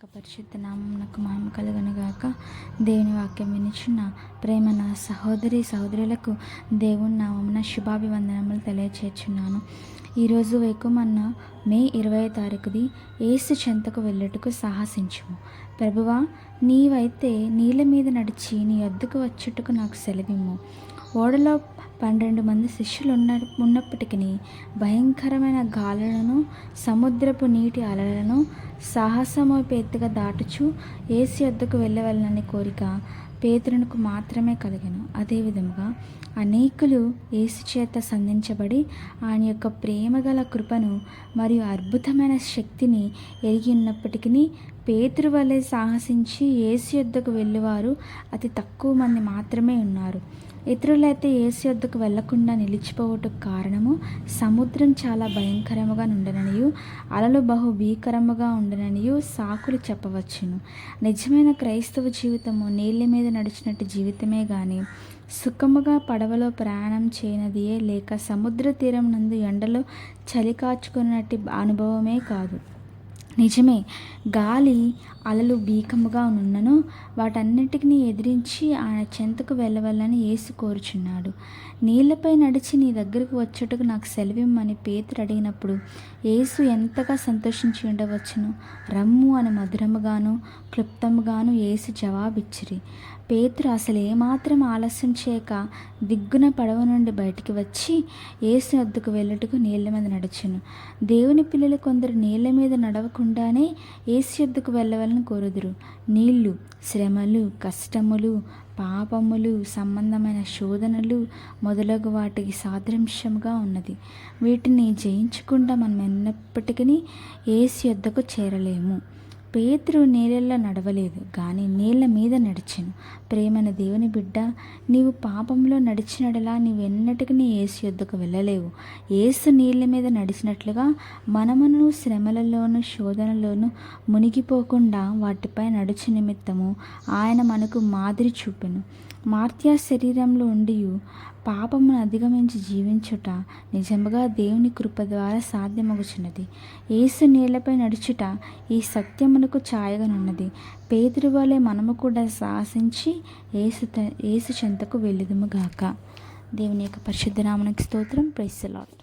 యొక్క పరిశుద్ధ నామమునకు మహిమ కలుగునుగాక. దేవుని వాక్యం వినిచున్న ప్రేమ నా సహోదరులకు దేవుని నామమున శుభాభివందనములు తెలియచేస్తున్నాను. ఈరోజు వేకుమన్న మే 20వ తారీఖుది యేసు చెంతకు వెళ్ళుటకు సాహసించుము. ప్రభువా, నీవైతే నీళ్ళ మీద నడిచి నీ వద్దకు వచ్చుటకు నాకు సెలవిమ్ము. ఓడలో 12 మంది శిష్యులు ఉన్నప్పటికీ భయంకరమైన గాలులను, సముద్రపు నీటి అలలను సాహసమోపేతగా దాటుచు యేసు యొద్దకు వెళ్ళవలనని కోరిక పేతురునకు మాత్రమే కలిగెను. అదేవిధముగా అనేకులు యేసు చేత సంధించబడి ఆయన యొక్క ప్రేమగల కృపను మరియు అద్భుతమైన శక్తిని ఎరిగి ఉన్నప్పటికీ పేతురు వలె సాహసించి యేసు యొద్దకు వెళ్ళేవారు అతి తక్కువ మంది మాత్రమే ఉన్నారు. ఇతరులైతే యేసు యొద్దకు వెళ్లకుండా నిలిచిపోవటకు కారణము సముద్రం చాలా భయంకరముగా ఉండననియు అలలు బహు భీకరముగా ఉండననియు సాకులు చెప్పవచ్చును. నిజమైన క్రైస్తవ జీవితము నీళ్ళ మీద నడిచినట్టు జీవితమే గాని సుఖముగా పడవలో ప్రయాణం చేయనదియే లేక సముద్ర తీరం నందు ఎండలో చలి కాచుకున్నట్టు అనుభవమే కాదు. నిజమే, గాలి అలలు భీకముగా ఉన్నను వాటన్నిటిని ఎదిరించి ఆయన చెంతకు వెళ్ళవలని యేసు కోరుచున్నాడు. నీళ్లపై నడిచి నీ దగ్గరకు వచ్చుటకు నాకు సెలవిమ్మని పేతురు అడిగినప్పుడు యేసు ఎంతగా సంతోషించి ఉండవచ్చును. రమ్ము అని మధురముగాను క్లుప్తముగాను యేసు జవాబిచ్చిరి. పేతురు అసలు ఏమాత్రం ఆలస్యం చేయక దిగ్గున పడవ నుండి బయటికి వచ్చి యేసు వద్దకు వెళ్ళుటకు నీళ్ల మీద నడిచెను. దేవుని పిల్లలు కొందరు నీళ్ల మీద నడవకుండానే యేసు వద్దకు వెళ్ళవాలని కోరుదురు. నీళ్లు శ్రమలు, కష్టములు, పాపములు, సంబంధమైన శోధనలు మొదలగు వాటికి సాదృశ్యముగా ఉన్నది. వీటిని జయించకుండా మనం ఎన్నప్పటికీ యేసు యొద్దకు చేరలేము. పేతురు నీళ్ళల్లో నడవలేదు కానీ నీళ్ళ మీద నడిచెను. ప్రేమైన దేవుని బిడ్డ, నీవు పాపంలో నడిచినడలా నీవెన్నటికీ యేసు యొద్దకు వెళ్ళలేవు. యేసు నీళ్ళ మీద నడిచినట్లుగా మనమును శ్రమలలోను శోధనలోను మునిగిపోకుండా వాటిపై నడుచు నిమిత్తము ఆయన మనకు మాదిరి చూపెను. మార్త్యా శరీరంలో ఉండి పాపమును అధిగమించి జీవించుట నిజముగా దేవుని కృప ద్వారా సాధ్యమగుచున్నది. యేసు నీళ్లపై నడుచుట ఈ సత్యమునకు ఛాయగానున్నది. పేతురు వలె మనము కూడా సాహసించి యేసు చెంతకు వెళ్ళుదుము గాక. దేవుని యొక్క పరిశుద్ధ నామమునకు స్తోత్రం. Praise the lord.